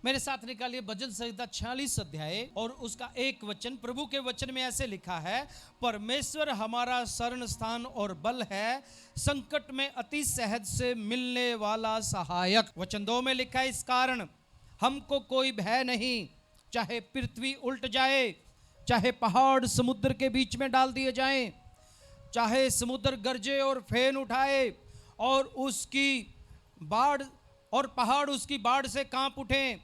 मेरे साथ निकालिए भजन संहिता 46 अध्याय और उसका एक वचन। प्रभु के वचन में ऐसे लिखा है, परमेश्वर हमारा शरण स्थान और बल है, संकट में अति सहज से मिलने वाला सहायक। वचन 2 में लिखा है, इस कारण हमको कोई भय नहीं, चाहे पृथ्वी उल्ट जाए, चाहे पहाड़ समुद्र के बीच में डाल दिए जाएं, चाहे समुद्र गरजे और फेन उठाए और उसकी बाढ़ और पहाड़ उसकी बाढ़ से कांप उठें।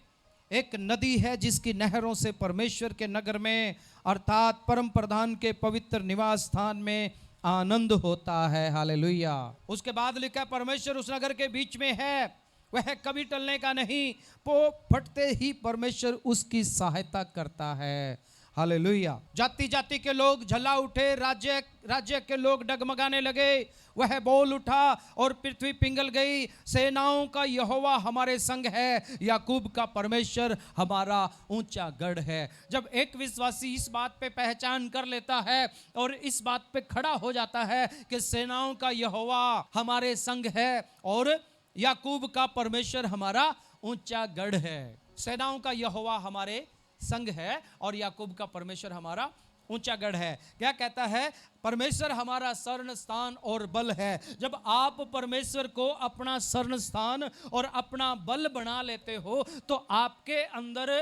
एक नदी है जिसकी नहरों से परमेश्वर के नगर में अर्थात परम प्रधान के पवित्र निवास स्थान में आनंद होता है। हालेलुया। उसके बाद लिखा, परमेश्वर उस नगर के बीच में है, वह कभी टलने का नहीं, फटते ही परमेश्वर उसकी सहायता करता है। हालेलुया। जाति जाति के लोग झल्ला उठे, राज्य राज्य के लोग डगमगाने लगे। वह बोल उठा और पृथ्वी पिघल गई, सेनाओं का यहोवा हमारे संग है, याकूब का परमेश्वर हमारा ऊंचा गढ़ है। जब एक विश्वासी इस बात पे पहचान कर लेता है और इस बात पे खड़ा हो जाता है कि सेनाओं का यहोवा हमारे संग है और याकूब का परमेश्वर हमारा ऊंचा गढ़ है, सेनाओं का यहोवा हमारे संग है और याकूब का परमेश्वर हमारा ऊंचा गढ़ है। क्या कहता है? परमेश्वर हमारा शरण स्थान और बल है। जब आप परमेश्वर को अपना शरण स्थान और अपना बल बना लेते हो तो आपके अंदर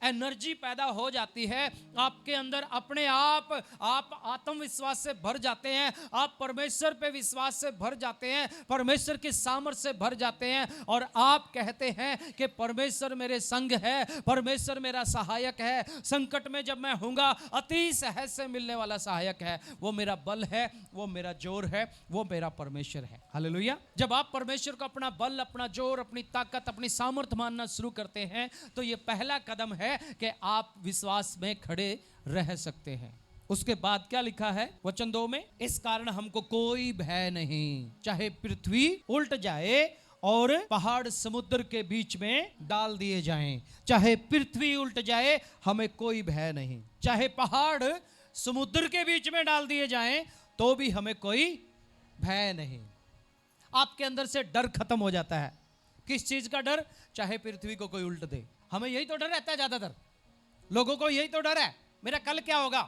एनर्जी पैदा हो जाती है, आपके अंदर अपने आप आत्मविश्वास से भर जाते हैं, आप परमेश्वर पे विश्वास से भर जाते हैं, परमेश्वर की सामर्थ से भर जाते हैं और आप कहते हैं कि परमेश्वर मेरे संग है, परमेश्वर मेरा सहायक है। संकट में जब मैं हूँगा, अति सहज से मिलने वाला सहायक है, वो मेरा बल है, वो मेरा जोर है, वो मेरा परमेश्वर है। हालेलुया। जब आप परमेश्वर को अपना बल, अपना जोर, अपनी ताकत, अपनी सामर्थ मानना शुरू करते हैं तो ये पहला कदम है कि आप विश्वास में खड़े रह सकते हैं। उसके बाद क्या लिखा है वचन 2 में? इस कारण हमको कोई भय नहीं, चाहे पृथ्वी उल्ट जाए और पहाड़ समुद्र के बीच में डाल दिए जाएं। चाहे पृथ्वी उल्ट जाए, हमें कोई भय नहीं। चाहे पहाड़ समुद्र के बीच में डाल दिए जाएं तो भी हमें कोई भय नहीं। आपके अंदर से डर खत्म हो जाता है। किस चीज का डर? चाहे पृथ्वी को कोई उल्ट दे। हमें यही तो डर रहता है, ज्यादातर लोगों को यही तो डर है, मेरा कल क्या होगा,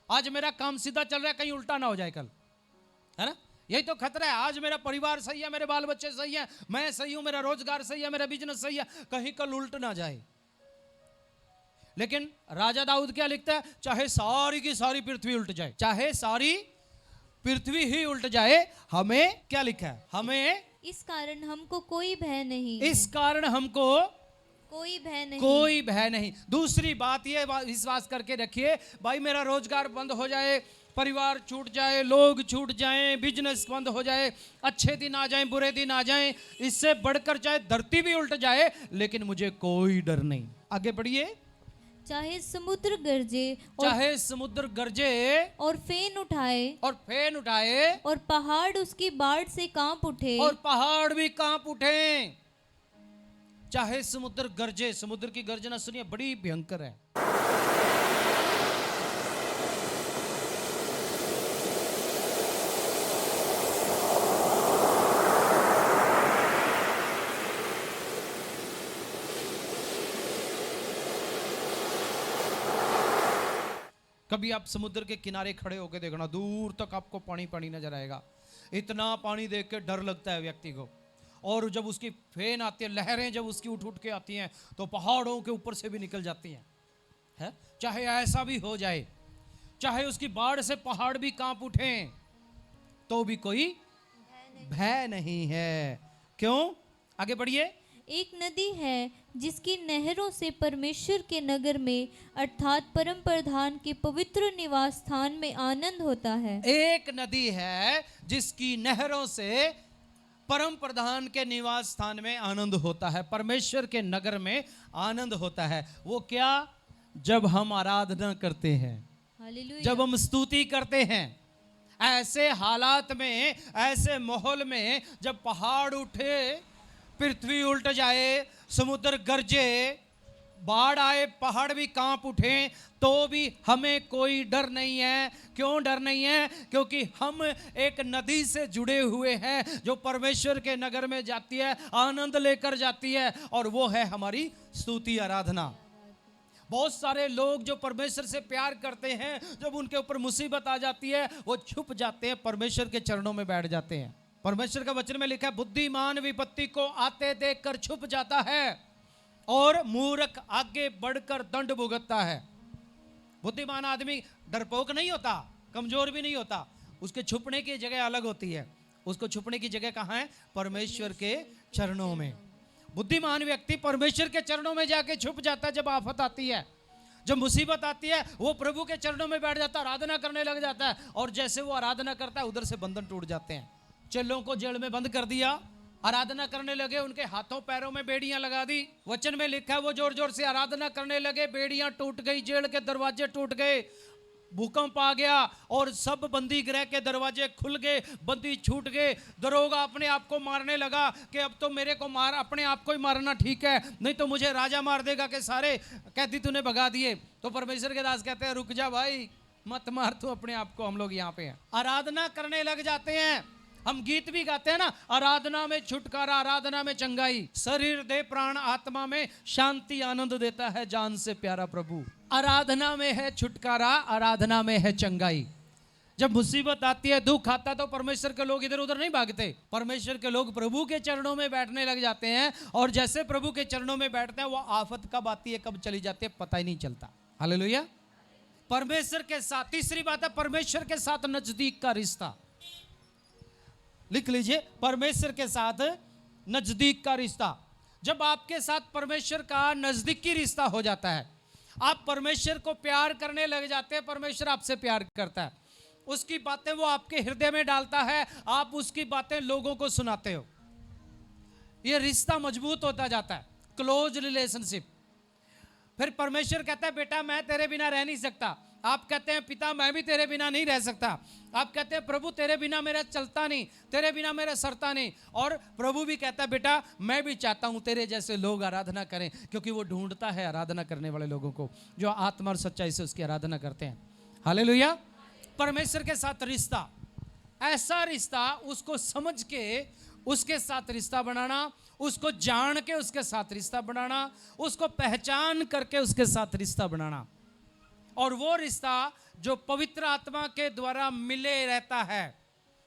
आज मेरा काम सीधा चल रहा है, कहीं उल्टा ना हो जाए कल, है ना? यही तो खतरा है। आज मेरा परिवार सही है, मेरे बाल बच्चे सही हैं, मैं सही हूं, मेरा रोजगार सही है, मेरा बिजनेस सही है, कहीं कल उल्ट ना जाए। लेकिन राजा दाऊद क्या लिखता है? चाहे सारी की सारी पृथ्वी उल्ट जाए, चाहे सारी पृथ्वी ही उल्ट जाए, हमें क्या लिखा है? हमें इस कारण हमको कोई भय नहीं, इस कारण हमको कोई भय नहीं, कोई भय नहीं। दूसरी बात ये विश्वास करके रखिए, भाई मेरा रोजगार बंद हो जाए, परिवार छूट जाए, लोग छूट जाएं, बिजनेस बंद हो जाए, अच्छे दिन आ जाएं, बुरे दिन आ जाएं, इससे बढ़कर चाहे धरती भी उल्ट जाए, लेकिन मुझे कोई डर नहीं। आगे बढ़िए। चाहे समुद्र गरजे चाहे समुद्र गरजे और फेन उठाए और पहाड़ उसकी बाढ़ से कांप उठे, और पहाड़ भी कांप उठे। चाहे समुद्र गरजे, समुद्र की गर्जना सुनिए, बड़ी भयंकर है। कभी आप समुद्र के किनारे खड़े होकर देखना, दूर तक आपको पानी पानी नजर आएगा। इतना पानी देख के डर लगता है व्यक्ति को। और जब उसकी फेन आती है, लहरें जब उसकी उठ उठ के आती हैं तो पहाड़ों के ऊपर से भी निकल जाती हैं, है? चाहे ऐसा भी हो जाए, चाहे उसकी बाढ़ से पहाड़ भी कांप उठें, तो भी कोई भय नहीं है। क्यों? आगे बढ़िए। एक नदी है जिसकी नहरों से परमेश्वर के नगर में अर्थात परम प्रधान के पवित्र निवास स्थान में आनंद होता है। एक नदी है जिसकी नहरों से परम प्रधान के निवास स्थान में आनंद होता है, परमेश्वर के नगर में आनंद होता है। वो क्या? जब हम आराधना करते हैं, हालेलुया। जब हम स्तुति करते हैं, ऐसे हालात में, ऐसे माहौल में, जब पहाड़ उठे, पृथ्वी उल्ट जाए, समुद्र गरजे, बाढ़ आए, पहाड़ भी कांप उठे, तो भी हमें कोई डर नहीं है। क्यों डर नहीं है? क्योंकि हम एक नदी से जुड़े हुए हैं जो परमेश्वर के नगर में जाती है, आनंद लेकर जाती है, और वो है हमारी स्तुति आराधना। बहुत सारे लोग जो परमेश्वर से प्यार करते हैं, जब उनके ऊपर मुसीबत आ जाती है, वो छुप जाते हैं, परमेश्वर के चरणों में बैठ जाते हैं। परमेश्वर का वचन में लिखा है, बुद्धिमान विपत्ति को आते देखकर छुप जाता है और मूर्ख आगे बढ़कर दंड भुगतता है। बुद्धिमान आदमी डरपोक नहीं होता, कमजोर भी नहीं होता, उसके छुपने की जगह अलग होती है। उसको छुपने की जगह कहाँ है? परमेश्वर के चरणों में। बुद्धिमान व्यक्ति परमेश्वर के चरणों में जाके छुप जाता है। जब आफत आती है, जब मुसीबत आती है, वो प्रभु के चरणों में बैठ जाता है, आराधना करने लग जाता है, और जैसे वो आराधना करता है, उधर से बंधन टूट जाते हैं। चेलों को जेल में बंद कर दिया, आराधना करने लगे, उनके हाथों पैरों में बेड़ियां लगा दी। वचन में लिखा है, वो जोर जोर से आराधना करने लगे, बेड़ियां टूट गई, जेल के दरवाजे टूट गए, भूकंप आ गया और सब बंदी गृह के दरवाजे खुल गए, बंदी छूट गए। दरोगा अपने आप को मारने लगा कि अब तो मेरे को मार, अपने आप को ही मारना ठीक है, नहीं तो मुझे राजा मार देगा कि सारे कैदी तूने भगा दिए। तो परमेश्वर के दास कहते हैं, रुक जा भाई, मत मार तू अपने आप को, हम लोग यहाँ पे हैं। आराधना करने लग जाते हैं। हम गीत भी गाते हैं ना, आराधना में छुटकारा, आराधना में चंगाई, शरीर दे प्राण आत्मा में शांति आनंद देता है जान से प्यारा प्रभु। आराधना में है छुटकारा, आराधना में है चंगाई। जब मुसीबत आती है, दुख आता है, तो परमेश्वर के लोग इधर उधर नहीं भागते, परमेश्वर के लोग प्रभु के चरणों में बैठने लग जाते हैं। और जैसे प्रभु के चरणों में बैठते हैं, वो आफत कब आती है कब चली जाती है पता ही नहीं चलता। हालेलुया। परमेश्वर के साथ, तीसरी बात है परमेश्वर के साथ नजदीक का रिश्ता। लिख लीजिए, परमेश्वर के साथ नजदीक का रिश्ता। जब आपके साथ परमेश्वर का नजदीकी रिश्ता हो जाता है, आप परमेश्वर को प्यार करने लग जाते हैं, परमेश्वर आपसे प्यार करता है, उसकी बातें वो आपके हृदय में डालता है, आप उसकी बातें लोगों को सुनाते हो, ये रिश्ता मजबूत होता जाता है, क्लोज रिलेशनशिप। फिर परमेश्वर कहता है, बेटा मैं तेरे बिना रह नहीं सकता। आप कहते हैं, पिता मैं भी तेरे बिना नहीं रह सकता। आप कहते हैं, प्रभु तेरे बिना मेरा चलता नहीं, तेरे बिना मेरा सरता नहीं। और प्रभु भी कहता है, बेटा मैं भी चाहता हूं तेरे जैसे लोग आराधना करें, क्योंकि वो ढूंढता है आराधना करने वाले लोगों को जो आत्मा और सच्चाई से उसकी आराधना करते हैं। हालेलुया। परमेश्वर के साथ रिश्ता, ऐसा रिश्ता, उसको समझ के उसके साथ रिश्ता बनाना, उसको जान के उसके साथ रिश्ता बनाना, उसको पहचान करके उसके साथ रिश्ता बनाना, और वो रिश्ता जो पवित्र आत्मा के द्वारा मिले रहता है,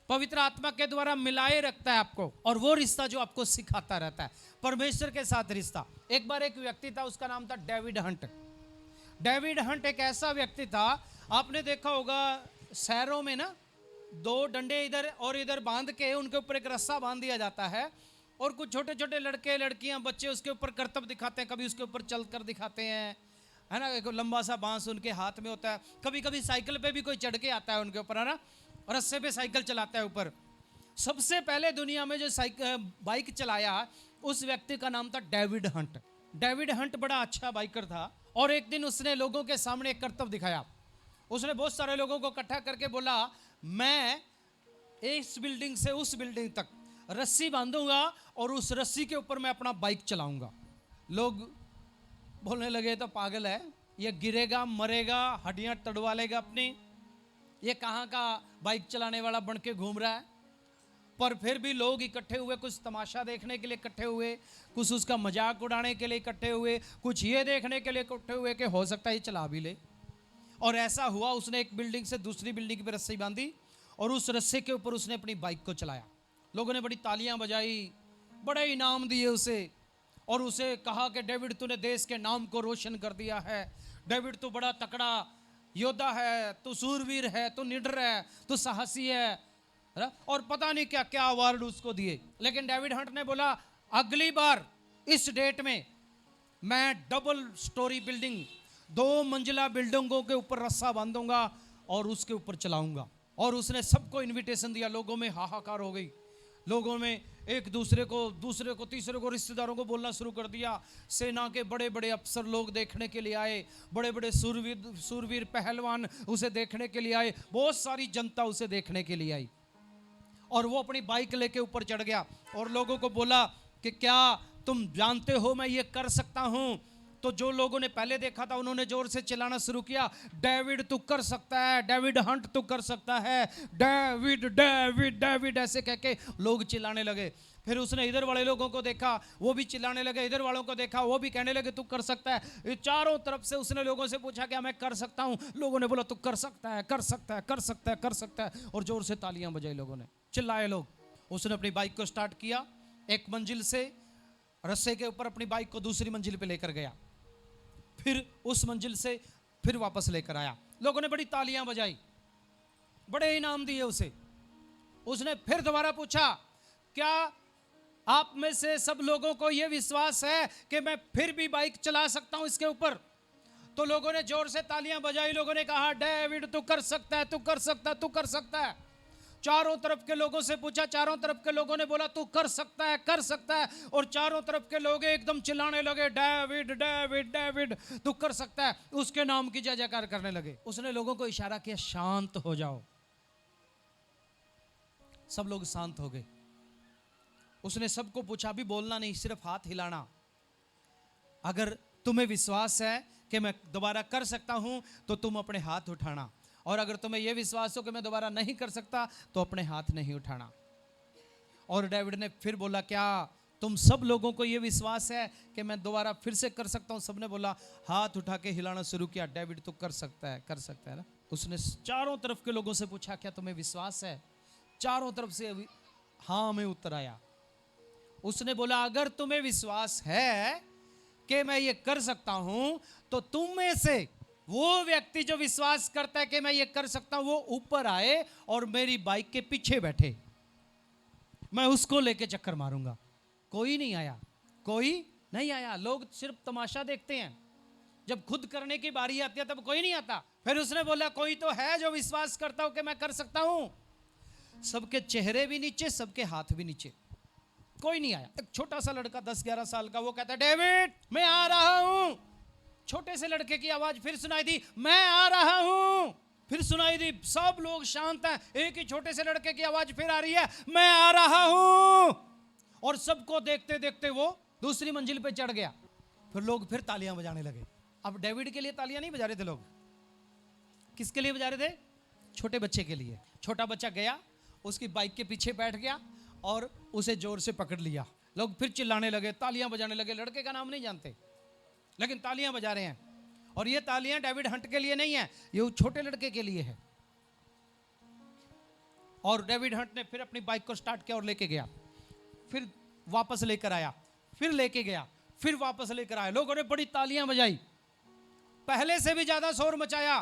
पवित्र आत्मा के द्वारा मिलाए रखता है आपको, और वो रिश्ता जो आपको सिखाता रहता है, परमेश्वर के साथ रिश्ता। एक बार एक व्यक्ति था, उसका नाम था डेविड हंट। डेविड हंट एक ऐसा व्यक्ति था, आपने देखा होगा शहरों में ना, दो डंडे इधर और इधर बांध के उनके ऊपर एक रस्सा बांध दिया जाता है, और कुछ छोटे छोटे लड़के लड़कियां बच्चे उसके ऊपर करतब दिखाते हैं, कभी उसके ऊपर चल कर दिखाते हैं, है ना। एक लंबा सा बांस उनके हाथ में होता है, कभी कभी साइकिल पे भी कोई चढ़ के आता है उनके ऊपर, है ना, रस्से पे साइकिल चलाता है ऊपर। सबसे पहले दुनिया में जो बाइक चलाया, उस व्यक्ति का नाम था डेविड हंट। डेविड हंट बड़ा अच्छा बाइकर था, और एक दिन उसने लोगों के सामने एक करतब दिखाया। उसने बहुत सारे लोगों को इकट्ठा करके बोला, मैं इस बिल्डिंग से उस बिल्डिंग तक रस्सी बांधूंगा और उस रस्सी के ऊपर मैं अपना बाइक चलाऊंगा। लोग बोलने लगे, तो पागल है, ये गिरेगा मरेगा, हड्डियां तड़वा लेगा अपनी, ये कहाँ का बाइक चलाने वाला बन के घूम रहा है। पर फिर भी लोग इकट्ठे हुए, कुछ तमाशा देखने के लिए इकट्ठे हुए, कुछ उसका मजाक उड़ाने के लिए इकट्ठे हुए, कुछ ये देखने के लिए इकट्ठे हुए कि हो सकता है ये चला भी ले। और ऐसा हुआ, उसने एक बिल्डिंग से दूसरी बिल्डिंग पर रस्सी बांधी और उस रस्से के ऊपर उसने अपनी बाइक को चलाया। लोगों ने बड़ी तालियां बजाई, बड़े इनाम दिए उसे, और उसे कहा कि डेविड तूने देश के नाम को रोशन कर दिया है, डेविड तू बड़ा तकड़ा योद्धा है, तू सूरवीर है, तू निडर है, तू साहसी है, और पता नहीं क्या क्या अवार्ड उसको दिए। लेकिन डेविड हंट ने बोला, अगली बार इस डेट में मैं डबल स्टोरी बिल्डिंग, 2 मंजिला बिल्डिंगों के ऊपर रस्सा बांधूंगा और उसके ऊपर चलाऊंगा। और उसने सबको इनविटेशन दिया, लोगों में हाहाकार हो गई, लोगों में एक दूसरे को तीसरे को रिश्तेदारों को बोलना शुरू कर दिया। सेना के बड़े बड़े अफसर लोग देखने के लिए आए, बड़े बड़े सूरवीर पहलवान उसे देखने के लिए आए, बहुत सारी जनता उसे देखने के लिए आई। और वो अपनी बाइक लेके ऊपर चढ़ गया और लोगों को बोला कि क्या तुम जानते हो मैं ये कर सकता हूँ, तो जो लोगों ने पहले देखा था उन्होंने जोर से चिल्लाना शुरू किया, डेविड तू कर सकता है, डेविड हंट तू कर सकता है, डेविड डेविड डेविड, ऐसे कह के लोग चिल्लाने लगे। फिर उसने इधर वाले लोगों को देखा, वो भी चिल्लाने लगे, इधर वालों को देखा, वो भी कहने लगे तू कर सकता है। चारों तरफ से उसने लोगों से पूछा क्या मैं कर सकता हूं? लोगों ने बोला तू कर सकता है, कर सकता है, कर सकता है, कर सकता है, और जोर से तालियां बजाई, लोगों ने चिल्लाए लोग। उसने अपनी बाइक को स्टार्ट किया, एक मंजिल से रस्से के ऊपर अपनी बाइक को दूसरी मंजिल पे लेकर गया, फिर उस मंजिल से फिर वापस लेकर आया। लोगों ने बड़ी तालियां बजाई, बड़े इनाम दिए उसे। उसने फिर दोबारा पूछा क्या आप में से सब लोगों को यह विश्वास है कि मैं फिर भी बाइक चला सकता हूं इसके ऊपर? तो लोगों ने जोर से तालियां बजाई, लोगों ने कहा डेविड तू कर सकता है, तू कर सकता है, तू कर सकता है। चारों तरफ के लोगों से पूछा, चारों तरफ के लोगों ने बोला तू कर सकता है, कर सकता है, और चारों तरफ के लोग एकदम चिल्लाने लगे डेविड डेविड डेविड तू कर सकता है, उसके नाम की जय जयकार करने लगे। उसने लोगों को इशारा किया शांत हो जाओ। सब लोग शांत हो गए। उसने सबको पूछा अभी बोलना नहीं, सिर्फ हाथ हिलाना। अगर तुम्हें विश्वास है कि मैं दोबारा कर सकता हूं तो तुम अपने हाथ उठाना, और अगर तुम्हें यह विश्वास हो कि मैं दोबारा नहीं कर सकता तो अपने हाथ नहीं उठाना। और डेविड ने फिर बोला क्या तुम सब लोगों को यह विश्वास है कि मैं दोबारा फिर से कर सकता हूं? सबने बोला, हाथ उठा के हिलाना शुरू किया, डेविड तो कर सकता है, कर सकता है ना। उसने चारों तरफ के लोगों से पूछा क्या तुम्हें विश्वास है? चारों तरफ से हाँ में उत्तर आया। उसने बोला अगर तुम्हें विश्वास है कि मैं ये कर सकता हूं तो तुम में से वो व्यक्ति जो विश्वास करता है कि मैं ये कर सकता हूं वो ऊपर आए और मेरी बाइक के पीछे बैठे, मैं उसको लेके चक्कर मारूंगा। कोई नहीं आया, कोई नहीं आया। लोग सिर्फ तमाशा देखते हैं, जब खुद करने की बारी आती है तब कोई नहीं आता। फिर उसने बोला कोई तो है जो विश्वास करता हो कि मैं कर सकता हूं। सबके चेहरे भी नीचे, सबके हाथ भी नीचे, कोई नहीं आया। एक छोटा सा लड़का 10-11 साल का, वो कहता है डेविड मैं आ रहा हूं। छोटे से लड़के की आवाज फिर सुनाई दी, मैं आ रहा हूं। फिर सुनाई दी, सब लोग शांत हैं। एक ही छोटे से लड़के की आवाज फिर आ रही है, मैं आ रहा हूं। और सबको देखते देखते वो दूसरी मंजिल पे चढ़ गया। फिर लोग फिर तालियां बजाने लगे। अब डेविड के लिए तालियां नहीं बजा रहे थे लोग, किसके लिए बजा रहे थे? छोटे बच्चे के लिए। छोटा बच्चा गया, उसकी बाइक के पीछे बैठ गया और उसे जोर से पकड़ लिया। लोग फिर चिल्लाने लगे, तालियां बजाने लगे। लड़के का नाम नहीं जानते लेकिन तालियां बजा रहे हैं। और ये तालियां डेविड हंट के लिए नहीं है, ये उस छोटे लड़के के लिए है। और डेविड हंट ने फिर अपनी बाइक को स्टार्ट किया और लेके गया, फिर वापस लेकर आया, फिर लेके गया, फिर वापस लेकर आया। लोगों ने बड़ी तालियां बजाई, पहले से भी ज्यादा शोर मचाया,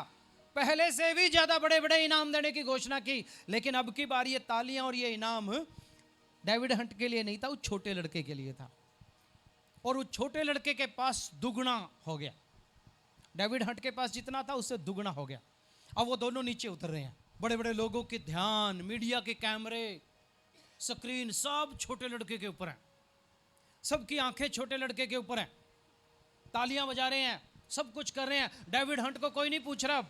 पहले से भी ज्यादा बड़े बड़े इनाम देने की घोषणा की। लेकिन अब की बार ये तालियां और ये इनाम डेविड हंट के लिए नहीं था, उस छोटे लड़के के लिए था। और उस छोटे लड़के के पास दुगना हो गया। डेविड हंट के पास जितना था उससे दुगना हो गया। अब वो दोनों नीचे उतर रहे हैं। बड़े बड़े लोगों के ध्यान, मीडिया के कैमरे, स्क्रीन सब छोटे लड़के के ऊपर है। सबकी आंखें छोटे लड़के के ऊपर है। तालियां बजा रहे हैं, सब कुछ कर रहे हैं। डेविड हंट को कोई नहीं पूछ रहा,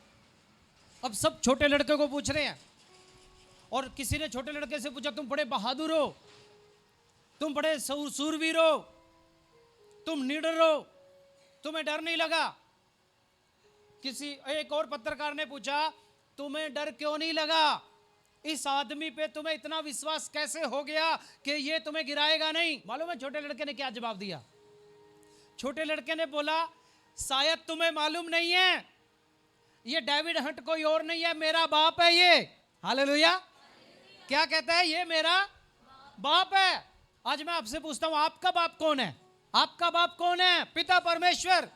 अब सब छोटे लड़के को पूछ रहे हैं। और किसी ने छोटे लड़के से पूछा तुम बड़े बहादुर हो, तुम बड़े सूरवीर हो, तुम निडर हो, तुम्हें डर नहीं लगा? किसी एक और पत्रकार ने पूछा तुम्हें डर क्यों नहीं लगा? इस आदमी पे तुम्हें इतना विश्वास कैसे हो गया कि ये तुम्हें गिराएगा नहीं? मालूम है छोटे लड़के ने क्या जवाब दिया? छोटे लड़के ने बोला शायद तुम्हें मालूम नहीं है, ये डेविड हंट कोई और नहीं है, मेरा बाप है ये। हालेलुया। क्या कहता है? ये मेरा बाप है। आज मैं आपसे पूछता हूं आपका बाप कौन है? आपका बाप कौन है? पिता परमेश्वर।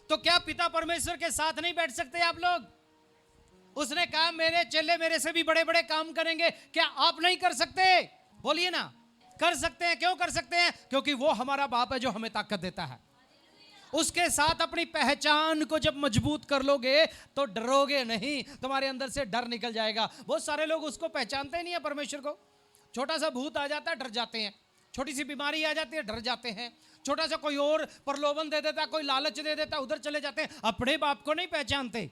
तो क्या पिता परमेश्वर के साथ नहीं बैठ सकते आप लोग? उसने कहा मेरे चेले मेरे से भी बड़े बड़े काम करेंगे, क्या आप नहीं कर सकते? बोलिए ना। कर सकते हैं। क्यों कर सकते हैं? क्योंकि वो हमारा बाप है जो हमें ताकत देता है। उसके साथ अपनी पहचान को जब मजबूत कर लोगे तो डरोगे नहीं, तुम्हारे अंदर से डर निकल जाएगा। बहुत सारे लोग उसको पहचानते ही नहीं है, परमेश्वर को। छोटा सा भूत आ जाता है डर जाते हैं, छोटी सी बीमारी आ जाती है डर जाते हैं, छोटा सा कोई और प्रलोभन दे देता, कोई लालच दे देता, उधर चले जाते हैं। अपने बाप को नहीं पहचानते।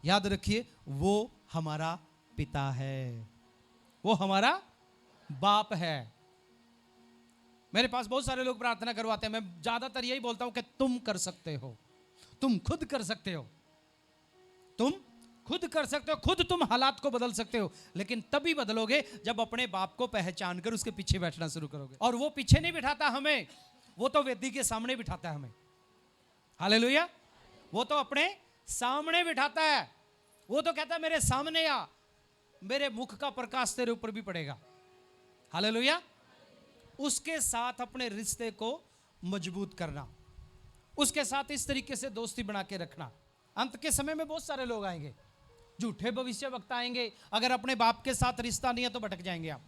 याद रखिए वो हमारा पिता है, वो हमारा बाप है। मेरे पास बहुत सारे लोग प्रार्थना करवाते हैं, मैं ज्यादातर यही बोलता हूं कि तुम कर सकते हो, तुम खुद कर सकते हो, तुम खुद कर सकते हो, खुद तुम हालात को बदल सकते हो, लेकिन तभी बदलोगे जब अपने बाप को पहचान कर उसके पीछे बैठना शुरू करोगे। और वो पीछे नहीं बिठाता हमें, वो तो वेदी के सामने बिठाता है हमें। हालेलुया। वो तो अपने सामने बिठाता है, वो तो कहता है मेरे सामने आ, मेरे मुख का प्रकाश तेरे ऊपर भी पड़ेगा। हालेलुया। उसके साथ अपने रिश्ते को मजबूत करना, उसके साथ इस तरीके से दोस्ती बना के रखना। अंत के समय में बहुत सारे लोग आएंगे, झूठे भविष्य वक्ता आएंगे, अगर अपने बाप के साथ रिश्ता नहीं है तो भटक जाएंगे आप।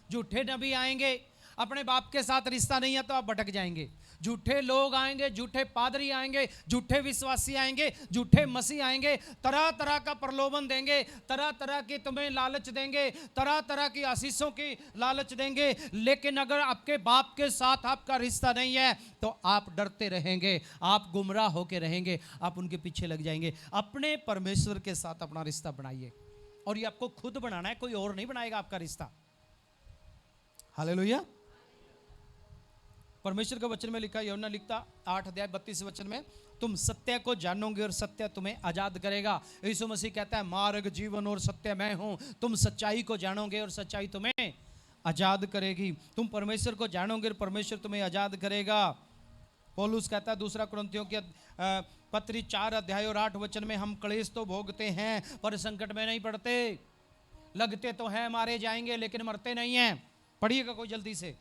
झूठे नबी आएंगे, अपने बाप के साथ रिश्ता नहीं है तो आप भटक जाएंगे। झूठे लोग आएंगे, झूठे पादरी आएंगे, झूठे विश्वासी आएंगे, झूठे मसीह आएंगे, तरह तरह का प्रलोभन देंगे, तरह तरह की तुम्हें लालच देंगे, तरह तरह की आशीषों की लालच देंगे, लेकिन अगर आपके बाप के साथ आपका रिश्ता नहीं है तो आप डरते रहेंगे, आप गुमराह होकर रहेंगे, आप उनके पीछे लग जाएंगे। अपने परमेश्वर के साथ अपना रिश्ता बनाइए, और ये आपको खुद बनाना है, कोई और नहीं बनाएगा आपका रिश्ता। हालेलुया। परमेश्वर के वचन में लिखा, यूहन्ना लिखता 8:32 में, तुम सत्य को जानोगे और सत्य तुम्हें आजाद करेगा। यीशु मसीह कहता है मार्ग, जीवन और सत्य मैं हूं। तुम सच्चाई को जानोगे और सच्चाई तुम्हें आजाद करेगी। तुम परमेश्वर को जानोगे और परमेश्वर तुम्हें आजाद करेगा। पौलुस कहता है दूसरा कुरिन्थियों के पत्री 4:8 में, हम क्लेश तो भोगते हैं पर संकट में नहीं पड़ते, लगते तो हैं मारे जाएंगे लेकिन मरते नहीं हैं। पढ़िएगा कोई जल्दी से,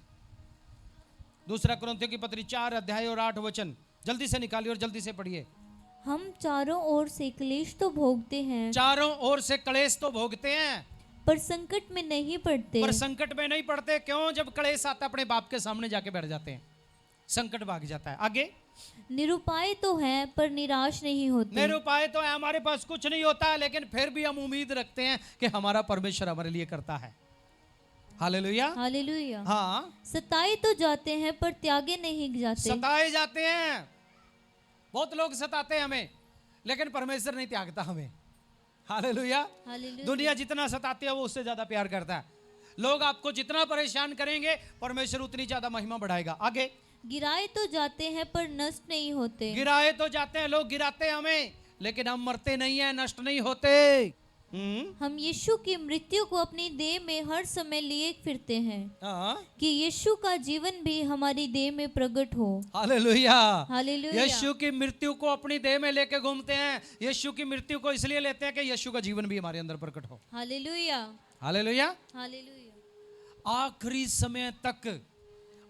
दूसरा कुरिन्थियों की पत्री 4:8, जल्दी से निकालिए और जल्दी से पढ़िए। हम चारों ओर से क्लेश to भोगते हैं, चारों ओर से क्लेश तो भोगते हैं पर संकट में नहीं पड़ते। पर संकट में नहीं पड़ते। क्यों? जब क्लेश आता अपने बाप के सामने जाके बैठ जाते हैं, संकट भाग जाता है। आगे, निरुपाय तो हैं पर निराश नहीं होते। निरुपाय तो है, हमारे पास कुछ नहीं होता लेकिन फिर भी हम उम्मीद रखते हैं कि हमारा परमेश्वर हमारे लिए करता है। हालेलुया। हालेलुया। हाँ, सताए तो जाते हैं पर त्यागे नहीं जाते। सताए जाते हैं, बहुत लोग सताते हैं हमें, लेकिन परमेश्वर नहीं त्यागता हमें। हालेलुया। हालेलुया। दुनिया जितना सताती है वो उससे ज्यादा प्यार करता है। लोग आपको जितना परेशान करेंगे परमेश्वर उतनी ज्यादा महिमा बढ़ाएगा। आगे, गिराए तो जाते हैं पर नष्ट नहीं होते। गिराए तो जाते हैं, लोग गिराते हैं हमें, लेकिन हम मरते नहीं हैं, नष्ट नहीं होते। हम यीशु की मृत्यु को अपनी देह में हर समय लिए फिरते हैं, कि यीशु का जीवन भी हमारी देह में प्रकट हो। हालेलुया। हालेलुया। यीशु की मृत्यु को अपनी देह में लेके घूमते हैं। यीशु की मृत्यु को इसलिए लेते हैं कि यीशु का जीवन भी हमारे अंदर प्रकट हो। हालेलुया। हालेलुया। हालेलुया।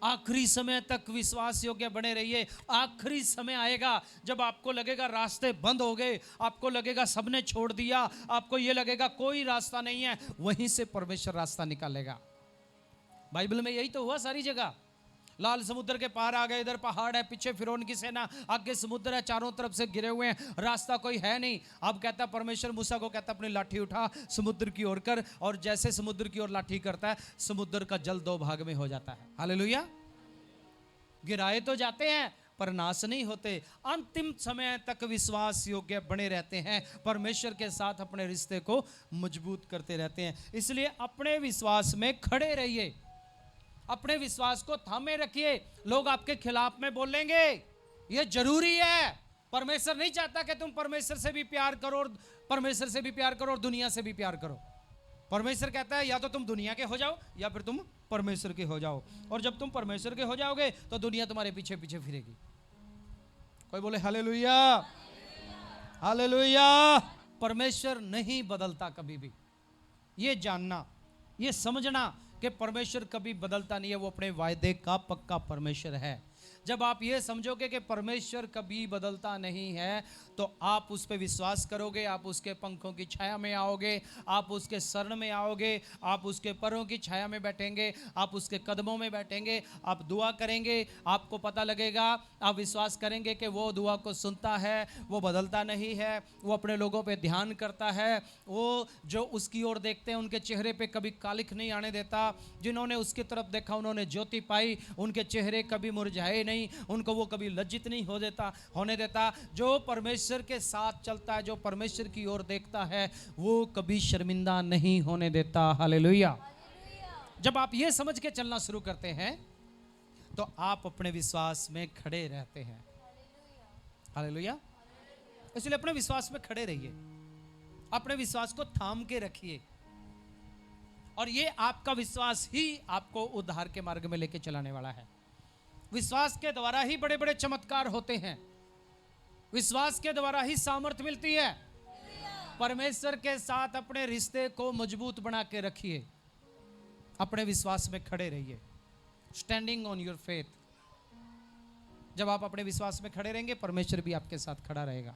आखिरी समय तक विश्वास योग्य बने रहिए। आखिरी समय आएगा जब आपको लगेगा रास्ते बंद हो गए, आपको लगेगा सबने छोड़ दिया, आपको ये लगेगा कोई रास्ता नहीं है, वहीं से परमेश्वर रास्ता निकालेगा। बाइबल में यही तो हुआ सारी जगह। लाल समुद्र के पार आ गए, इधर पहाड़ है, पीछे फिरौन की सेना, आगे समुद्र है, चारों तरफ से घिरे हुए हैं, रास्ता कोई है नहीं। अब कहता परमेश्वर मूसा को कहता अपनी लाठी उठा, समुद्र की ओर कर, और जैसे समुद्र की ओर लाठी करता है समुद्र का जल 2 भाग में हो जाता है। हालेलुया। गिराए तो जाते हैं पर नाश नहीं होते। अंतिम समय तक विश्वास योग्य बने रहते हैं, परमेश्वर के साथ अपने रिश्ते को मजबूत करते रहते हैं। इसलिए अपने विश्वास में खड़े रहिए, अपने विश्वास को थामे रखिए। लोग आपके खिलाफ में बोलेंगे, यह जरूरी है। परमेश्वर नहीं चाहता कि तुम परमेश्वर से भी प्यार करो और परमेश्वर से भी प्यार करो और दुनिया से भी प्यार करो। परमेश्वर कहता है या तो तुम दुनिया के हो जाओ या फिर तुम परमेश्वर के हो जाओ। और जब तुम परमेश्वर के हो जाओगे तो दुनिया तुम्हारे पीछे पीछे फिरेगी। कोई बोले हालेलुया। हालेलुया। परमेश्वर नहीं बदलता कभी भी। ये जानना, ये समझना कि परमेश्वर कभी बदलता नहीं है, वो अपने वायदे का पक्का परमेश्वर है। जब आप ये समझोगे कि परमेश्वर कभी बदलता नहीं है तो आप उस पर विश्वास करोगे, आप उसके पंखों की छाया में आओगे, आप उसके शरण में आओगे, आप उसके पैरों की छाया में बैठेंगे, आप उसके कदमों में बैठेंगे, आप दुआ करेंगे, आपको पता लगेगा, आप विश्वास करेंगे कि वो दुआ को सुनता है, वो बदलता नहीं है, वो अपने लोगों पे ध्यान करता है, वो जो उसकी ओर देखते हैं उनके चेहरे पे कभी कालिख नहीं आने देता। जिन्होंने उसकी तरफ देखा उन्होंने ज्योति पाई, उनके चेहरे कभी मुरझाए नहीं, उनको वो कभी लज्जित नहीं होने देता। जो परमेश्वर के साथ चलता है, जो परमेश्वर की ओर देखता है, वो कभी शर्मिंदा नहीं होने देता। हालेलुया। जब आप ये समझ के चलना शुरू करते हैं तो आप अपने विश्वास में खड़े रहते हैं। हालेलुया। इसलिए अपने विश्वास में खड़े रहिए, अपने विश्वास को थाम के रखिए, और ये आपका विश्वास ही आपको उद्धार के मार्ग में लेके चलाने वाला है। विश्वास के द्वारा ही बड़े बड़े चमत्कार होते हैं, विश्वास के द्वारा ही सामर्थ्य मिलती है। परमेश्वर के साथ अपने रिश्ते को मजबूत बना के रखिए, अपने विश्वास में खड़े रहिए। Standing on your faith. जब आप अपने विश्वास में खड़े रहेंगे, परमेश्वर भी आपके साथ खड़ा रहेगा।